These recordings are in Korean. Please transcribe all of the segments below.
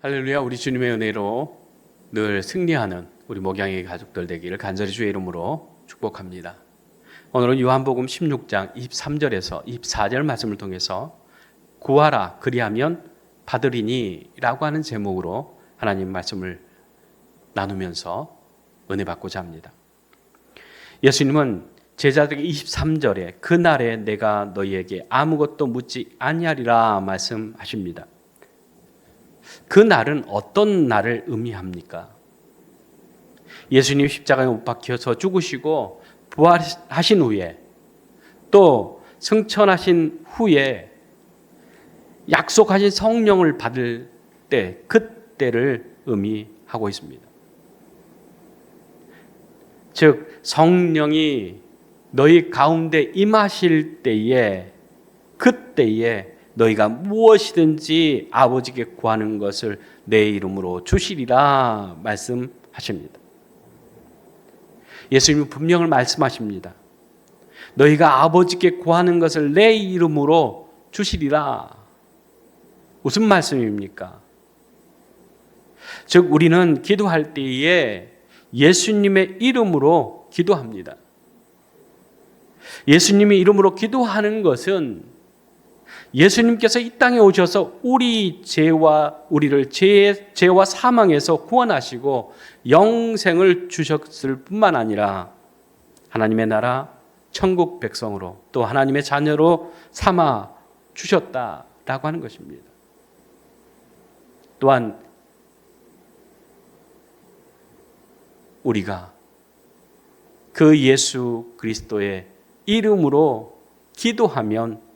할렐루야. 우리 주님의 은혜로 늘 승리하는 우리 목양의 가족들 되기를 간절히 주의 이름으로 축복합니다. 오늘은 요한복음 16장 23절에서 24절 말씀을 통해서 구하라 그리하면 받으리니 라고 하는 제목으로 하나님 말씀을 나누면서 은혜 받고자 합니다. 예수님은 제자들에게 23절에 그날에 내가 너희에게 아무것도 묻지 아니하리라 말씀하십니다. 그 날은 어떤 날을 의미합니까? 예수님 십자가에 못 박혀서 죽으시고 부활하신 후에 또 승천하신 후에 약속하신 성령을 받을 때, 그때를 의미하고 있습니다. 즉 성령이 너희 가운데 임하실 때에, 그때에 너희가 무엇이든지 아버지께 구하는 것을 내 이름으로 주시리라 말씀하십니다. 예수님은 분명히 말씀하십니다. 너희가 아버지께 구하는 것을 내 이름으로 주시리라. 무슨 말씀입니까? 즉 우리는 기도할 때에 예수님의 이름으로 기도합니다. 예수님의 이름으로 기도하는 것은 예수님께서 이 땅에 오셔서 우리를 죄와 사망에서 구원하시고 영생을 주셨을 뿐만 아니라 하나님의 나라 천국 백성으로 또 하나님의 자녀로 삼아 주셨다라고 하는 것입니다. 또한 우리가 그 예수 그리스도의 이름으로 기도하면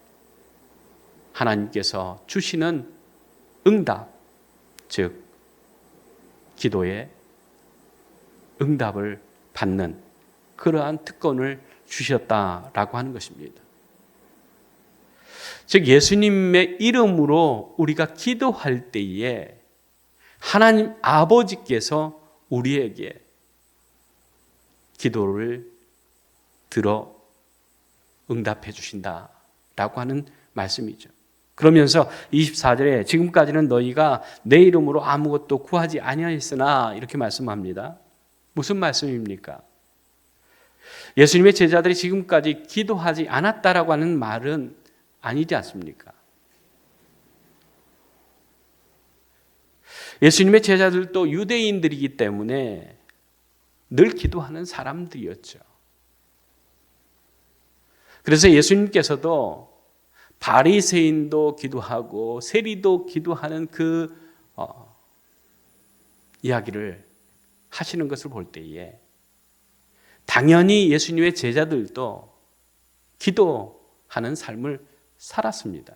하나님께서 주시는 응답, 즉 기도의 응답을 받는 그러한 특권을 주셨다라고 하는 것입니다. 즉 예수님의 이름으로 우리가 기도할 때에 하나님 아버지께서 우리에게 기도를 들어 응답해 주신다라고 하는 말씀이죠. 그러면서 24절에 지금까지는 너희가 내 이름으로 아무것도 구하지 아니하였으나 이렇게 말씀합니다. 무슨 말씀입니까? 예수님의 제자들이 지금까지 기도하지 않았다라고 하는 말은 아니지 않습니까? 예수님의 제자들도 유대인들이기 때문에 늘 기도하는 사람들이었죠. 그래서 예수님께서도 바리새인도 기도하고 세리도 기도하는 그 이야기를 하시는 것을 볼 때에 당연히 예수님의 제자들도 기도하는 삶을 살았습니다.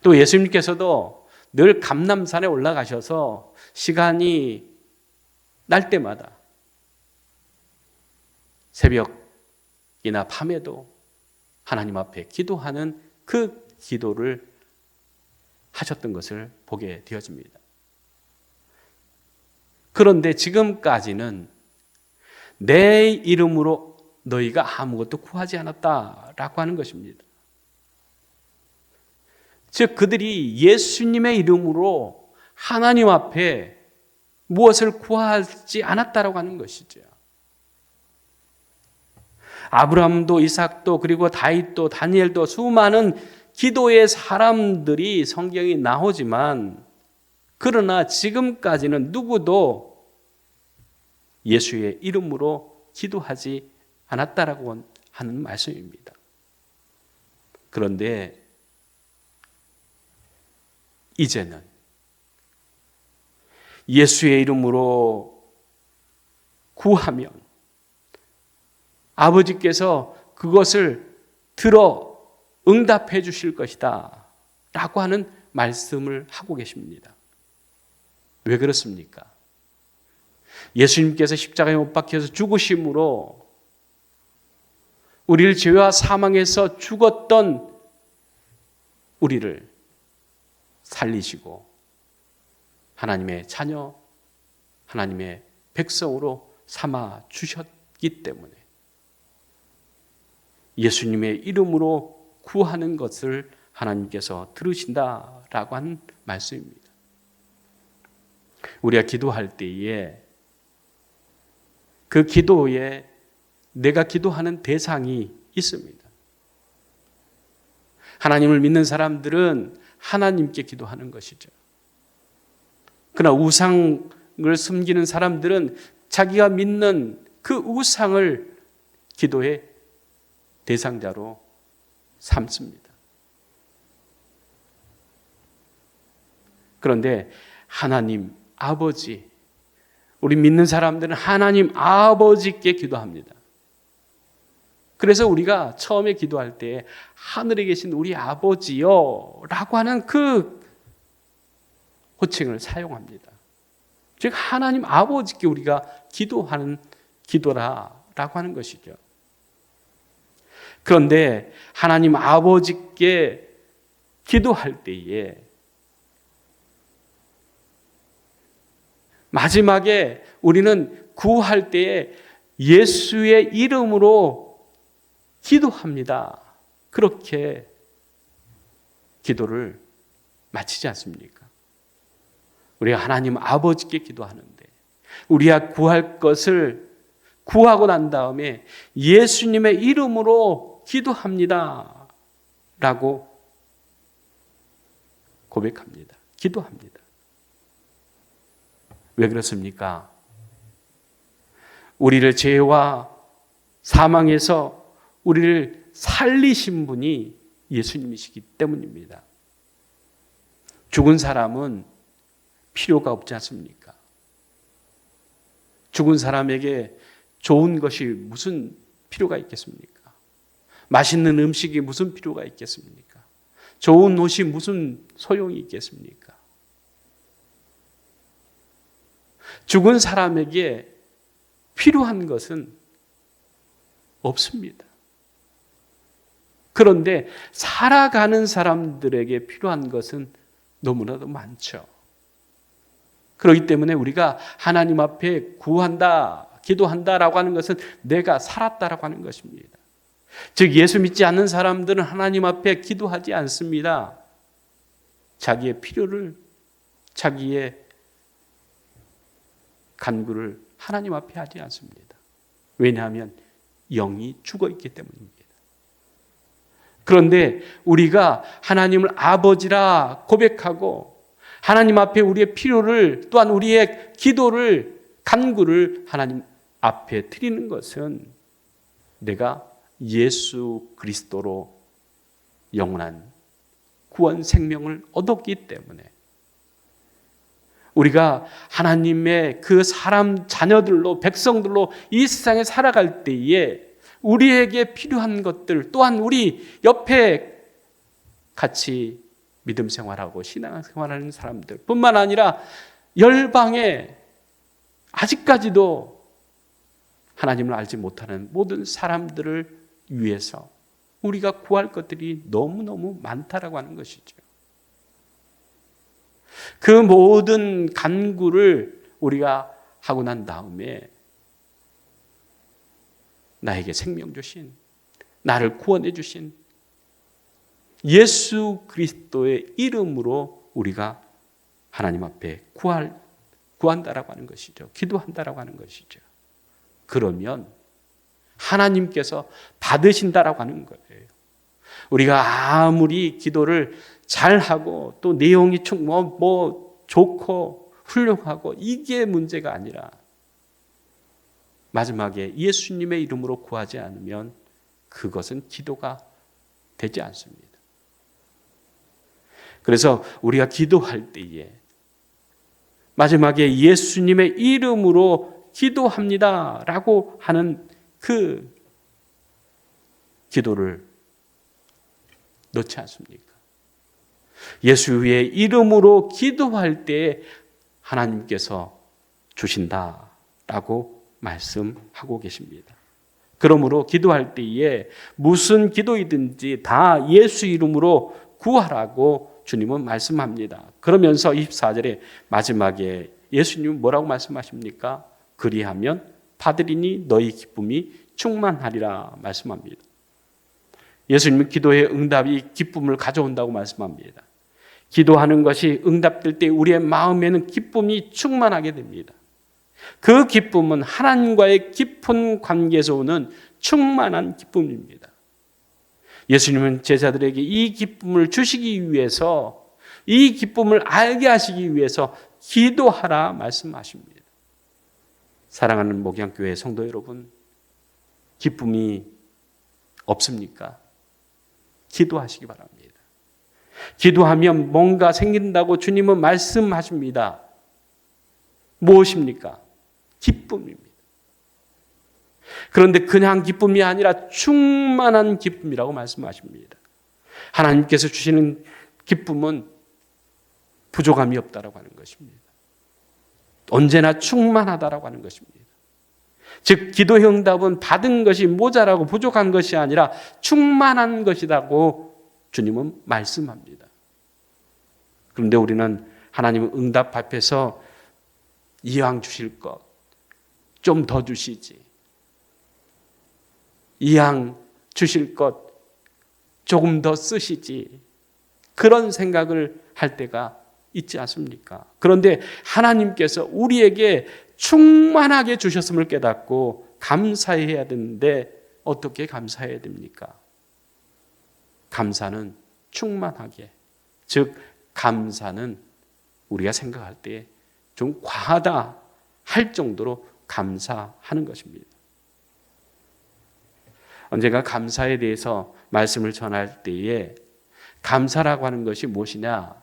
또 예수님께서도 늘 감람산에 올라가셔서 시간이 날 때마다 새벽이나 밤에도 하나님 앞에 기도하는 그 기도를 하셨던 것을 보게 되어집니다. 그런데 지금까지는 내 이름으로 너희가 아무것도 구하지 않았다라고 하는 것입니다. 즉 그들이 예수님의 이름으로 하나님 앞에 무엇을 구하지 않았다라고 하는 것이죠. 아브라함도 이삭도 그리고 다윗도 다니엘도 수많은 기도의 사람들이 성경에 나오지만 그러나 지금까지는 누구도 예수의 이름으로 기도하지 않았다라고 하는 말씀입니다. 그런데 이제는 예수의 이름으로 구하면 아버지께서 그것을 들어 응답해 주실 것이다 라고 하는 말씀을 하고 계십니다. 왜 그렇습니까? 예수님께서 십자가에 못 박혀서 죽으심으로 우리를 죄와 사망에서 죽었던 우리를 살리시고 하나님의 자녀, 하나님의 백성으로 삼아 주셨기 때문에 예수님의 이름으로 구하는 것을 하나님께서 들으신다라고 하는 말씀입니다. 우리가 기도할 때에 그 기도에 내가 기도하는 대상이 있습니다. 하나님을 믿는 사람들은 하나님께 기도하는 것이죠. 그러나 우상을 섬기는 사람들은 자기가 믿는 그 우상을 기도의 대상자로 삼습니다. 그런데 하나님 아버지, 우리 믿는 사람들은 하나님 아버지께 기도합니다. 그래서 우리가 처음에 기도할 때 하늘에 계신 우리 아버지요 라고 하는 그 호칭을 사용합니다. 즉 하나님 아버지께 우리가 기도하는 기도라라고 하는 것이죠. 그런데 하나님 아버지께 기도할 때에 마지막에 우리는 구할 때에 예수의 이름으로 기도합니다. 그렇게 기도를 마치지 않습니까? 우리가 하나님 아버지께 기도하는데 우리가 구할 것을 구하고 난 다음에 예수님의 이름으로 기도합니다. 라고 고백합니다. 기도합니다. 왜 그렇습니까? 우리를 죄와 사망에서 우리를 살리신 분이 예수님이시기 때문입니다. 죽은 사람은 필요가 없지 않습니까? 죽은 사람에게 좋은 것이 무슨 필요가 있겠습니까? 맛있는 음식이 무슨 필요가 있겠습니까? 좋은 옷이 무슨 소용이 있겠습니까? 죽은 사람에게 필요한 것은 없습니다. 그런데 살아가는 사람들에게 필요한 것은 너무나도 많죠. 그렇기 때문에 우리가 하나님 앞에 구한다, 기도한다라고 하는 것은 내가 살았다라고 하는 것입니다. 즉 예수 믿지 않는 사람들은 하나님 앞에 기도하지 않습니다. 자기의 필요를, 자기의 간구를 하나님 앞에 하지 않습니다. 왜냐하면 영이 죽어 있기 때문입니다. 그런데 우리가 하나님을 아버지라 고백하고 하나님 앞에 우리의 필요를 또한 우리의 기도를 간구를 하나님 앞에 드리는 것은 내가 예수 그리스도로 영원한 구원 생명을 얻었기 때문에 우리가 하나님의 그 사람 자녀들로 백성들로 이 세상에 살아갈 때에 우리에게 필요한 것들 또한 우리 옆에 같이 믿음 생활하고 신앙 생활하는 사람들 뿐만 아니라 열방에 아직까지도 하나님을 알지 못하는 모든 사람들을 위해서 우리가 구할 것들이 너무너무 많다라고 하는 것이죠. 그 모든 간구를 우리가 하고 난 다음에 나에게 생명 주신, 나를 구원해 주신 예수 그리스도의 이름으로 우리가 하나님 앞에 구한다라고 하는 것이죠. 기도한다라고 하는 것이죠. 그러면 하나님께서 받으신다라고 하는 거예요. 우리가 아무리 기도를 잘하고 또 내용이 좋고 훌륭하고 이게 문제가 아니라 마지막에 예수님의 이름으로 구하지 않으면 그것은 기도가 되지 않습니다. 그래서 우리가 기도할 때에 마지막에 예수님의 이름으로 기도합니다 라고 하는 그 기도를 넣지 않습니까? 예수의 이름으로 기도할 때 하나님께서 주신다라고 말씀하고 계십니다. 그러므로 기도할 때에 무슨 기도이든지 다 예수 이름으로 구하라고 주님은 말씀합니다. 그러면서 24절에 마지막에 예수님은 뭐라고 말씀하십니까? 그리하면 받으리니 너희 기쁨이 충만하리라 말씀합니다. 예수님은 기도의 응답이 기쁨을 가져온다고 말씀합니다. 기도하는 것이 응답될 때 우리의 마음에는 기쁨이 충만하게 됩니다. 그 기쁨은 하나님과의 깊은 관계에서 오는 충만한 기쁨입니다. 예수님은 제자들에게 이 기쁨을 주시기 위해서, 이 기쁨을 알게 하시기 위해서 기도하라 말씀하십니다. 사랑하는 목양교회 성도 여러분, 기쁨이 없습니까? 기도하시기 바랍니다. 기도하면 뭔가 생긴다고 주님은 말씀하십니다. 무엇입니까? 기쁨입니다. 그런데 그냥 기쁨이 아니라 충만한 기쁨이라고 말씀하십니다. 하나님께서 주시는 기쁨은 부족함이 없다라고 하는 것입니다. 언제나 충만하다라고 하는 것입니다. 즉 기도의 응답은 받은 것이 모자라고 부족한 것이 아니라 충만한 것이라고 주님은 말씀합니다. 그런데 우리는 하나님은 응답 앞에서 이왕 주실 것 좀 더 주시지, 이왕 주실 것 조금 더 쓰시지, 그런 생각을 할 때가 있지 않습니까? 그런데 하나님께서 우리에게 충만하게 주셨음을 깨닫고 감사해야 되는데 어떻게 감사해야 됩니까? 감사는 충만하게, 즉 감사는 우리가 생각할 때 좀 과하다 할 정도로 감사하는 것입니다. 언젠가 감사에 대해서 말씀을 전할 때에 감사라고 하는 것이 무엇이냐,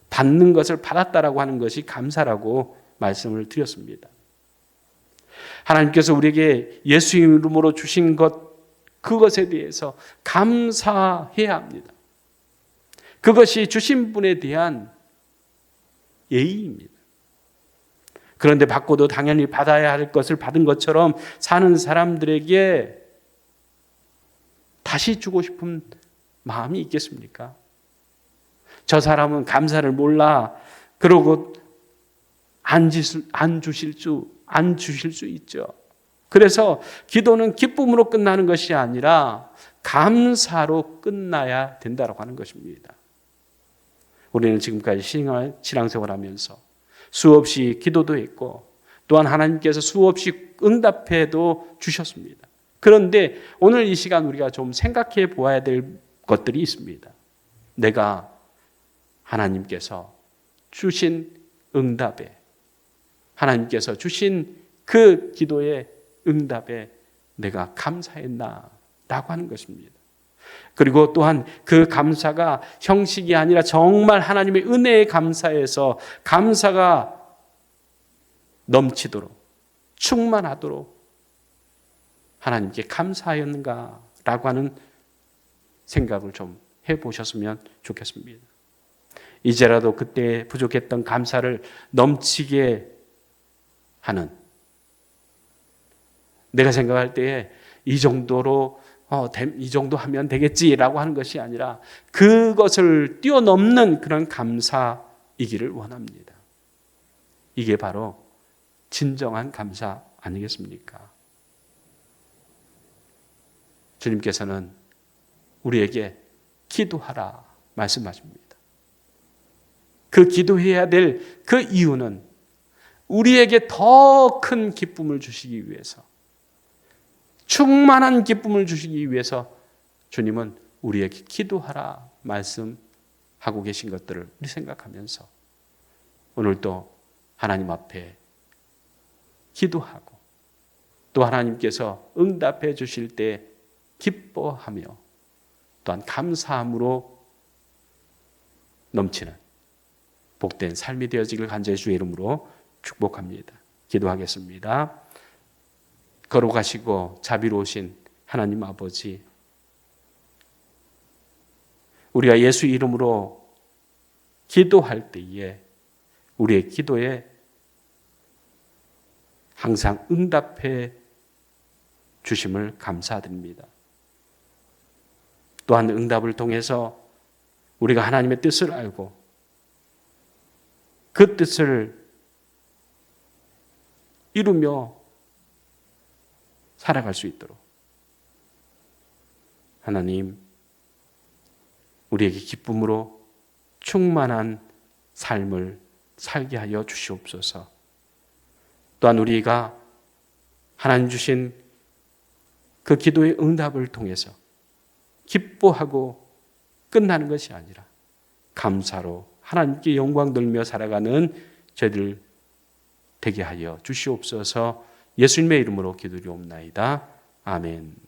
받는 것을 받았다라고 하는 것이 감사라고 말씀을 드렸습니다. 하나님께서 우리에게 예수 이름으로 주신 것, 그것에 대해서 감사해야 합니다. 그것이 주신 분에 대한 예의입니다. 그런데 받고도 당연히 받아야 할 것을 받은 것처럼 사는 사람들에게 다시 주고 싶은 마음이 있겠습니까? 저 사람은 감사를 몰라, 그러고 안 주실 수 있죠. 그래서 기도는 기쁨으로 끝나는 것이 아니라 감사로 끝나야 된다고 하는 것입니다. 우리는 지금까지 신앙생활 하면서 수없이 기도도 했고 또한 하나님께서 수없이 응답해도 주셨습니다. 그런데 오늘 이 시간 우리가 좀 생각해 보아야 될 것들이 있습니다. 내가 하나님께서 주신 응답에, 하나님께서 주신 그 기도의 응답에 내가 감사했나? 라고 하는 것입니다. 그리고 또한 그 감사가 형식이 아니라 정말 하나님의 은혜에 감사해서 감사가 넘치도록, 충만하도록 하나님께 감사하였는가라고 하는 생각을 좀 해보셨으면 좋겠습니다. 이제라도 그때 부족했던 감사를 넘치게 하는, 내가 생각할 때에 이 정도 하면 되겠지라고 하는 것이 아니라 그것을 뛰어넘는 그런 감사이기를 원합니다. 이게 바로 진정한 감사 아니겠습니까? 주님께서는 우리에게 기도하라 말씀하십니다. 그 기도해야 될 그 이유는 우리에게 더 큰 기쁨을 주시기 위해서, 충만한 기쁨을 주시기 위해서 주님은 우리에게 기도하라 말씀하고 계신 것들을 우리 생각하면서 오늘도 하나님 앞에 기도하고 또 하나님께서 응답해 주실 때 기뻐하며 또한 감사함으로 넘치는 복된 삶이 되어지길 간절히 주의 이름으로 축복합니다. 기도하겠습니다. 걸어가시고 자비로우신 하나님 아버지, 우리가 예수 이름으로 기도할 때에 우리의 기도에 항상 응답해 주심을 감사드립니다. 또한 응답을 통해서 우리가 하나님의 뜻을 알고 그 뜻을 이루며 살아갈 수 있도록 하나님, 우리에게 기쁨으로 충만한 삶을 살게 하여 주시옵소서. 또한 우리가 하나님 주신 그 기도의 응답을 통해서 기뻐하고 끝나는 것이 아니라 감사로 하나님께 영광 돌며 살아가는 저희들 되게 하여 주시옵소서. 예수님의 이름으로 기도드리옵나이다. 아멘.